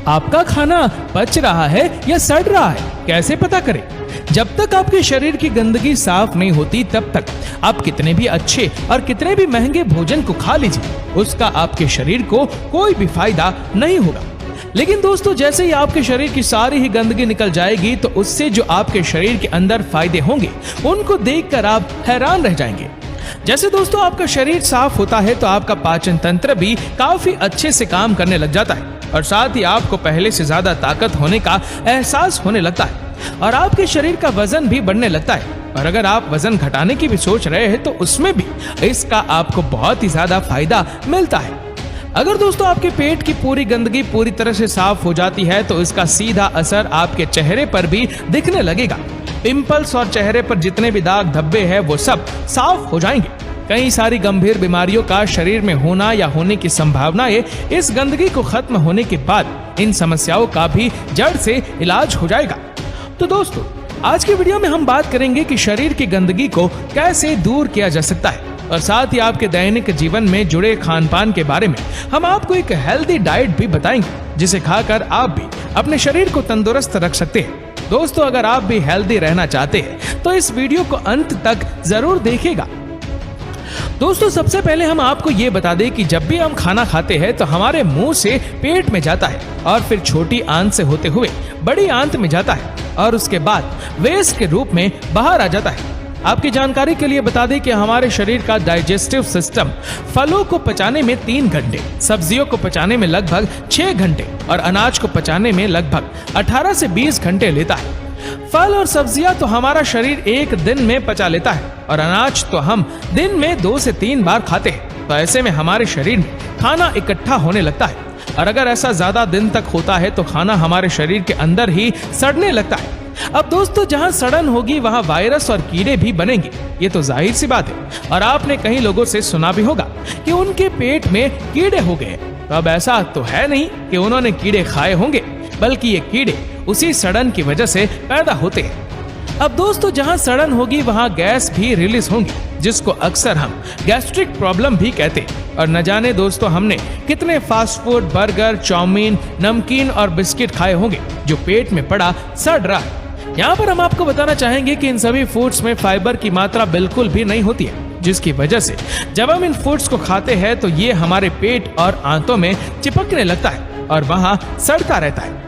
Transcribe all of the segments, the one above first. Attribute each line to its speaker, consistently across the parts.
Speaker 1: आपका खाना पच रहा है या सड़ रहा है, कैसे पता करें? जब तक आपके शरीर की गंदगी साफ नहीं होती तब तक आप कितने भी अच्छे और कितने भी महंगे भोजन को खा लीजिए, उसका आपके शरीर को कोई भी फायदा नहीं होगा। लेकिन दोस्तों, जैसे ही आपके शरीर की सारी ही गंदगी निकल जाएगी तो उससे जो आपके शरीर के अंदर फायदे होंगे उनको देखकर आप हैरान रह जाएंगे। जैसे दोस्तों, आपका शरीर साफ होता है तो आपका पाचन तंत्र भी काफी अच्छे से काम करने लग जाता है और साथ ही आपको पहले से ज्यादा ताकत होने का एहसास होने लगता है और आपके शरीर का वजन भी बढ़ने लगता है। और अगर आप वजन घटाने की भी सोच रहे हैं तो उसमें भी इसका आपको बहुत ही ज्यादा फायदा मिलता है। अगर दोस्तों आपके पेट की पूरी गंदगी पूरी तरह से साफ हो जाती है तो इसका सीधा असर आपके चेहरे पर भी दिखने लगेगा। पिंपल्स और चेहरे पर जितने भी दाग धब्बे हैं वो सब साफ हो जाएंगे। कई सारी गंभीर बीमारियों का शरीर में होना या होने की संभावनाएं इस गंदगी को खत्म होने के बाद इन समस्याओं का भी जड़ से इलाज हो जाएगा। तो दोस्तों, आज की वीडियो में हम बात करेंगे कि शरीर की गंदगी को कैसे दूर किया जा सकता है और साथ ही आपके दैनिक जीवन में जुड़े खान पान के बारे में हम आपको एक हेल्दी डाइट भी बताएंगे जिसे खाकर आप भी अपने शरीर को तंदुरुस्त रख सकते हैं। दोस्तों, अगर आप भी हेल्दी रहना चाहते हैं तो इस वीडियो को अंत तक जरूर देखिएगा। दोस्तों, सबसे पहले हम आपको ये बता दें कि जब भी हम खाना खाते हैं तो हमारे मुंह से पेट में जाता है और फिर छोटी आंत से होते हुए बड़ी आंत में जाता है और उसके बाद वेस्ट के रूप में बाहर आ जाता है। आपकी जानकारी के लिए बता दें कि हमारे शरीर का डाइजेस्टिव सिस्टम फलों को पचाने में 3 घंटे, सब्जियों को पचाने में लगभग 6 घंटे और अनाज को पचाने में लगभग 18 से 20 घंटे लेता है। फल और सब्जियां तो हमारा शरीर एक दिन में पचा लेता है और अनाज तो हम दिन में 2 से 3 बार खाते हैं। तो ऐसे में हमारे शरीर में खाना इकट्ठा होने लगता है और अगर ऐसा ज्यादा दिन तक होता है तो खाना हमारे शरीर के अंदर ही सड़ने लगता है। अब दोस्तों, जहां सड़न होगी वहां वायरस और कीड़े भी बनेंगे, ये तो जाहिर सी बात है। और आपने कई लोगों से सुना भी होगा कि उनके पेट में कीड़े हो गए। तो अब ऐसा तो है नहीं कि उन्होंने कीड़े खाए होंगे, बल्कि ये कीड़े उसी सड़न की वजह से पैदा होते हैं। अब दोस्तों, जहां सड़न होगी वहां गैस भी रिलीज होंगी, जिसको अक्सर हम गैस्ट्रिक प्रॉब्लम भी कहते हैं। और न जाने दोस्तों, हमने कितने फास्ट फूड, बर्गर, चाउमीन, नमकीन और बिस्किट खाए होंगे जो पेट में पड़ा सड़ रहा है। यहाँ पर हम आपको बताना चाहेंगे कि इन सभी फूड्स में फाइबर की मात्रा बिल्कुल भी नहीं होती है, जिसकी वजह से जब हम इन फूड्स को खाते हैं तो ये हमारे पेट और आंतों में चिपकने लगता है और वहां सड़ता रहता है।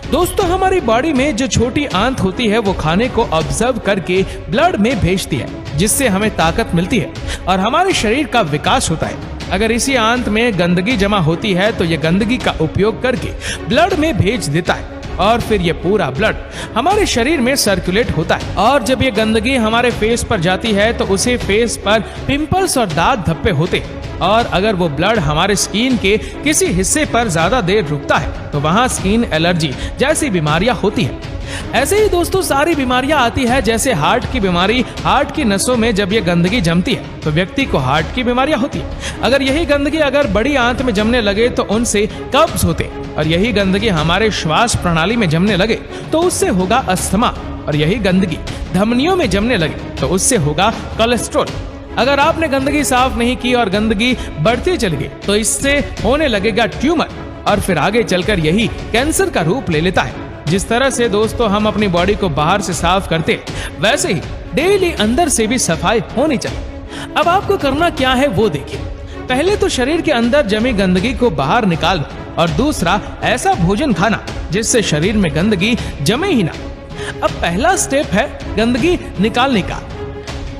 Speaker 1: दोस्तों, हमारी बॉडी में जो छोटी आंत होती है वो खाने को ऑब्जर्व करके ब्लड में भेजती है, जिससे हमें ताकत मिलती है और हमारे शरीर का विकास होता है। अगर इसी आंत में गंदगी जमा होती है तो ये गंदगी का उपयोग करके ब्लड में भेज देता है और फिर ये पूरा ब्लड हमारे शरीर में सर्कुलेट होता है। और जब ये गंदगी हमारे फेस पर जाती है तो उसे फेस पर पिंपल्स और दाग धब्बे होते हैं और अगर वो ब्लड हमारे स्किन के किसी हिस्से पर ज्यादा देर रुकता है तो वहाँ स्किन एलर्जी जैसी बीमारियां होती है। ऐसे ही दोस्तों, सारी बीमारियां आती है, जैसे हार्ट की बीमारी। हार्ट की नसों में जब ये गंदगी जमती है तो व्यक्ति को हार्ट की बीमारियां होती है। अगर यही गंदगी अगर बड़ी आंत में जमने लगे तो उनसे कब्ज होते और यही गंदगी हमारे श्वास प्रणाली में जमने लगे तो उससे होगा अस्थमा और यही गंदगी धमनियों में जमने लगे तो उससे होगा कोलेस्ट्रॉल। अगर आपने गंदगी साफ नहीं की और गंदगी बढ़ती चली गई तो इससे होने लगेगा ट्यूमर और फिर आगे चलकर यही कैंसर का रूप ले लेता है। जिस तरह से दोस्तों हम अपनी बॉडी को बाहर से साफ करते हैं, वैसे ही डेली अंदर से भी सफाई होनी चाहिए। अब आपको करना क्या है वो देखिए। पहले तो शरीर के अंदर जमी गंदगी को बाहर निकालना और दूसरा ऐसा भोजन खाना जिससे शरीर में गंदगी जमे ही ना। अब पहला स्टेप है गंदगी निकालने का।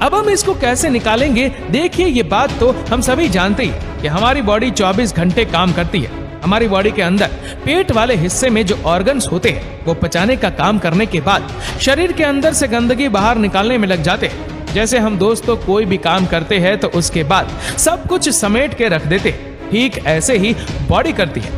Speaker 1: अब हम इसको कैसे निकालेंगे? देखिए, ये बात तो हम सभी जानते ही कि हमारी बॉडी 24 घंटे काम करती है। हमारी बॉडी के अंदर पेट वाले हिस्से में जो ऑर्गन्स होते हैं वो पचाने का काम करने के बाद शरीर के अंदर से गंदगी बाहर निकालने में लग जाते हैं। जैसे हम दोस्तों कोई भी काम करते हैं तो उसके बाद सब कुछ समेट के रख देते हैं, ठीक ऐसे ही बॉडी करती है।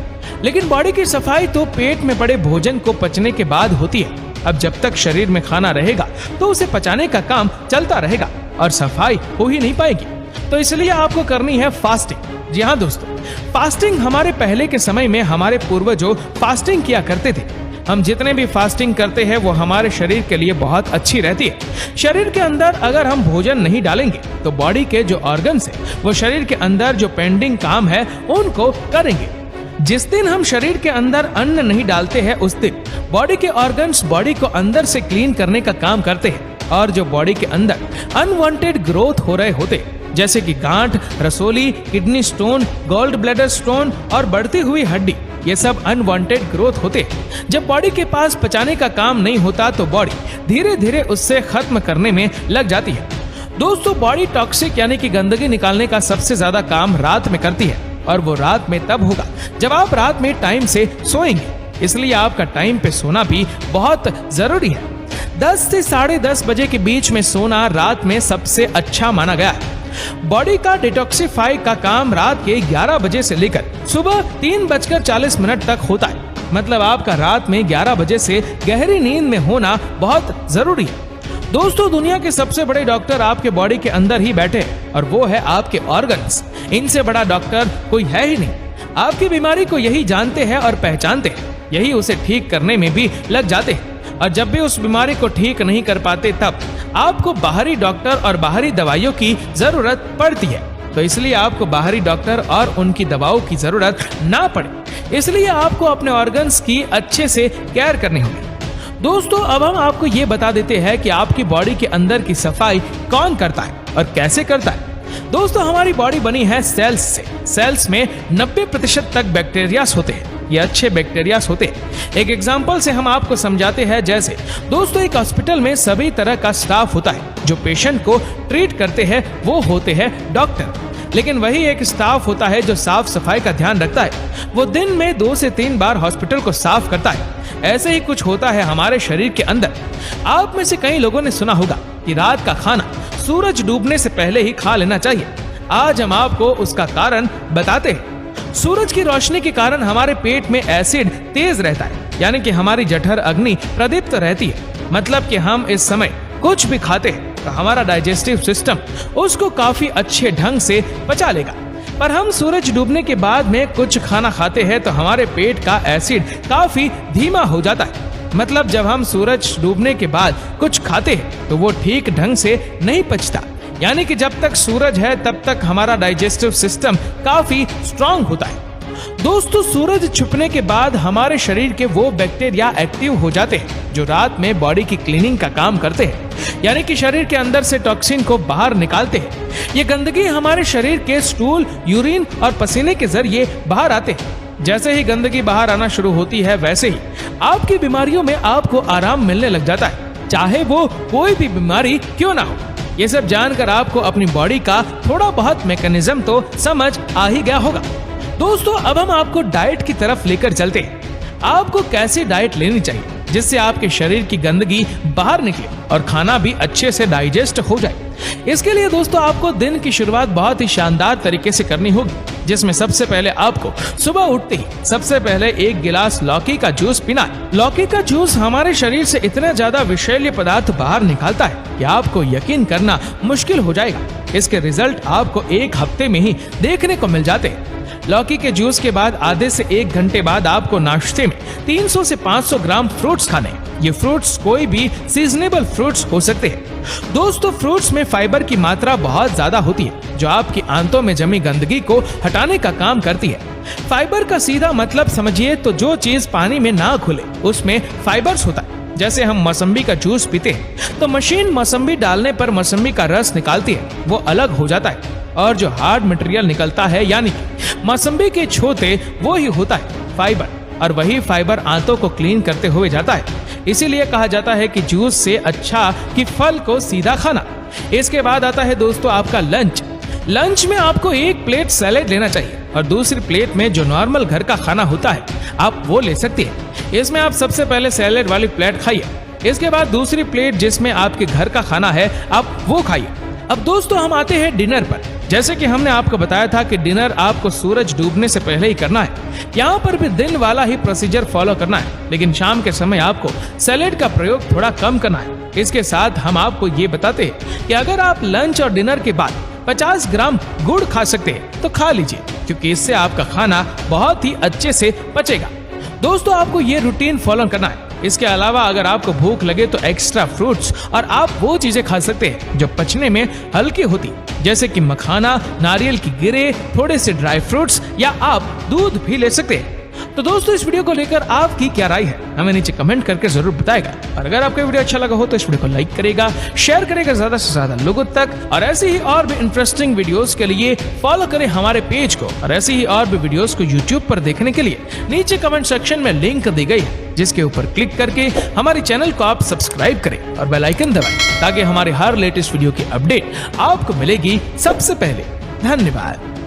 Speaker 1: लेकिन बॉडी की सफाई तो पेट में पड़े भोजन को पचने के बाद होती है। अब जब तक शरीर में खाना रहेगा तो उसे पचाने का काम चलता रहेगा और सफाई हो ही नहीं पाएगी। तो इसलिए आपको करनी है फास्टिंग। जी हाँ दोस्तों, फास्टिंग हमारे पहले के समय में हमारे पूर्वजों फास्टिंग किया करते थे। हम जितने भी फास्टिंग करते हैं वो हमारे शरीर के लिए बहुत अच्छी रहती है। शरीर के अंदर अगर हम भोजन नहीं डालेंगे तो बॉडी के जो ऑर्गन्स है वो शरीर के अंदर जो पेंडिंग काम है उनको करेंगे। जिस दिन हम शरीर के अंदर अन्न नहीं डालते हैं उस दिन बॉडी के ऑर्गन्स बॉडी को अंदर से क्लीन करने का काम करते हैं, और जो बॉडी के अंदर अनवांटेड ग्रोथ हो रहे होते जैसे कि गांठ, रसोली, kidney stone, gall bladder stone और बढ़ती हुई हड्डी, ये सब अनवांटेड ग्रोथ होते हैं। जब बॉडी के पास पचाने का काम नहीं होता तो बॉडी धीरे धीरे उससे खत्म करने में लग जाती है। दोस्तों, बॉडी टॉक्सिक यानी कि गंदगी निकालने का सबसे ज्यादा काम रात में करती है, और वो रात में तब होगा जब आप रात में टाइम से सोएंगे। इसलिए आपका टाइम पे सोना भी बहुत जरूरी है। 10 से 10:30 बजे के बीच में सोना रात में सबसे अच्छा माना गया है। बॉडी का डिटॉक्सिफाई का काम रात के 11 बजे से लेकर सुबह 3:40 तक होता है। मतलब आपका रात में 11 बजे से गहरी नींद में होना बहुत जरूरी है। दोस्तों, दुनिया के सबसे बड़े डॉक्टर आपके बॉडी के अंदर ही बैठे हैं, और वो है आपके ऑर्गन्स। इनसे बड़ा डॉक्टर कोई है ही नहीं। आपकी बीमारी को यही जानते हैं और पहचानते हैं, यही उसे ठीक करने में भी लग जाते हैं। और जब भी उस बीमारी को ठीक नहीं कर पाते तब आपको बाहरी डॉक्टर और बाहरी दवाइयों की जरूरत पड़ती है। तो इसलिए आपको बाहरी डॉक्टर और उनकी दवाओं की जरूरत ना पड़े, इसलिए आपको अपने ऑर्गन्स की अच्छे से केयर करनी होगी। दोस्तों, अब हम आपको ये बता देते हैं कि आपकी बॉडी के अंदर की सफाई कौन करता है और कैसे करता है। दोस्तों, हमारी बॉडी बनी है सेल्स से। सेल्स में 90% तक बैक्टीरियास होते हैं। ये अच्छे बैक्टीरियास होते हैं। एक एग्जांपल से हम आपको समझाते हैं। जैसे दोस्तों, एक हॉस्पिटल में सभी तरह का स्टाफ होता है। जो पेशेंट को ट्रीट करते हैं वो होते हैं डॉक्टर, लेकिन वही एक स्टाफ होता है जो साफ सफाई का ध्यान रखता है। वो दिन में 2 से 3 बार हॉस्पिटल को साफ करता है। ऐसे ही कुछ होता है हमारे शरीर के अंदर। आप में से कई लोगों ने सुना होगा कि रात का खाना सूरज डूबने से पहले ही खा लेना चाहिए। आज हम आपको उसका कारण बताते हैं। सूरज की रोशनी के कारण हमारे पेट में एसिड तेज रहता है, यानी कि हमारी जठर अग्नि प्रदीप्त रहती है। मतलब कि हम इस समय कुछ भी खाते हैं तो हमारा डाइजेस्टिव सिस्टम उसको काफी अच्छे ढंग से पचा लेगा। पर हम सूरज डूबने के बाद में कुछ खाना खाते हैं तो हमारे पेट का एसिड काफी धीमा हो जाता है। मतलब जब हम सूरज डूबने के बाद कुछ खाते हैं तो वो ठीक ढंग से नहीं पचता। यानी कि जब तक सूरज है तब तक हमारा डाइजेस्टिव सिस्टम काफी स्ट्रांग होता है। दोस्तों, सूरज छुपने के बाद हमारे शरीर के वो बैक्टीरिया एक्टिव हो जाते हैं जो रात में बॉडी की क्लीनिंग का काम करते हैं, यानी कि शरीर के अंदर से टॉक्सिन को बाहर निकालते हैं। ये गंदगी हमारे शरीर के स्टूल, यूरिन और पसीने के जरिए बाहर आते हैं। जैसे ही गंदगी बाहर आना शुरू होती है वैसे ही आपकी बीमारियों में आपको आराम मिलने लग जाता है, चाहे वो कोई भी बीमारी क्यों ना हो। ये सब जानकर आपको अपनी बॉडी का थोड़ा बहुत मैकेनिज्म तो समझ आ ही गया होगा। दोस्तों, अब हम आपको डाइट की तरफ लेकर चलते हैं। आपको कैसी डाइट लेनी चाहिए जिससे आपके शरीर की गंदगी बाहर निकले और खाना भी अच्छे से डाइजेस्ट हो जाए। इसके लिए दोस्तों आपको दिन की शुरुआत बहुत ही शानदार तरीके से करनी होगी, जिसमें सबसे पहले आपको सुबह उठते ही सबसे पहले 1 गिलास लौकी का जूस पीना है। लौकी का जूस हमारे शरीर से इतना ज्यादा विषैले पदार्थ बाहर निकालता है कि आपको यकीन करना मुश्किल हो जाएगा। इसके रिजल्ट आपको 1 हफ्ते में ही देखने को मिल जाते हैं। लौकी के जूस के बाद आधे से 1 घंटे बाद आपको नाश्ते में 300 से 500 ग्राम फ्रूट्स खाने हैं। ये फ्रूट्स कोई भी सीजनेबल फ्रूट्स हो सकते हैं। दोस्तों, फ्रूट्स में फाइबर की मात्रा बहुत ज्यादा होती है जो आपकी आंतों में जमी गंदगी को हटाने का काम करती है। फाइबर का सीधा मतलब समझिए तो जो चीज पानी में ना घुले उसमें फाइबर्स होता है। जैसे हम मौसम्बी का जूस पीते हैं तो मशीन मौसम्बी डालने पर मौसम्बी का रस निकालती है, वो अलग हो जाता है, और जो हार्ड मटेरियल निकलता है यानी मौसम्बी के छोटे वो ही होता है फाइबर, और वही फाइबर आंतों को क्लीन करते हुए जाता है। इसीलिए कहा जाता है कि जूस से अच्छा कि फल को सीधा खाना। इसके बाद आता है दोस्तों आपका लंच। लंच में आपको 1 प्लेट सैलेड लेना चाहिए और दूसरी प्लेट में जो नॉर्मल घर का खाना होता है आप वो ले सकते हैं। इसमें आप सबसे पहले सैलेड वाली प्लेट खाइए, इसके बाद दूसरी प्लेट जिसमें आपके घर का खाना है आप वो खाइए। अब दोस्तों हम आते हैं डिनर पर। जैसे कि हमने आपको बताया था कि डिनर आपको सूरज डूबने से पहले ही करना है। यहाँ पर भी दिन वाला ही प्रोसीजर फॉलो करना है, लेकिन शाम के समय आपको सैलेड का प्रयोग थोड़ा कम करना है। इसके साथ हम आपको ये बताते हैं कि अगर आप लंच और डिनर के बाद 50 ग्राम गुड़ खा सकते हैं तो खा लीजिए, क्योंकि इससे आपका खाना बहुत ही अच्छे से पचेगा। दोस्तों आपको ये रूटीन फॉलो करना है। इसके अलावा अगर आपको भूख लगे तो एक्स्ट्रा फ्रूट्स और आप वो चीजें खा सकते हैं जो पचने में हल्की होती, जैसे कि मखाना, नारियल की गिरे, थोड़े से ड्राई फ्रूट्स, या आप दूध भी ले सकते हैं। तो दोस्तों, इस वीडियो को लेकर आपकी क्या राय है हमें नीचे कमेंट करके जरूर बताएगा। और अगर आपको वीडियो अच्छा लगा हो तो इस वीडियो को लाइक करेगा, शेयर करेगा ज्यादा से ज्यादा लोगों तक, और ऐसे ही और भी इंटरेस्टिंग वीडियोस के लिए फॉलो करें हमारे पेज को। और ऐसे ही और भी वीडियोस को यूट्यूब पर देखने के लिए नीचे कमेंट सेक्शन में लिंक दी गई है, जिसके ऊपर क्लिक करके हमारे चैनल को आप सब्सक्राइब करें और बेल आइकन दबाएं, ताकि हमारे हर लेटेस्ट वीडियो की अपडेट आपको मिलेगी सबसे पहले। धन्यवाद।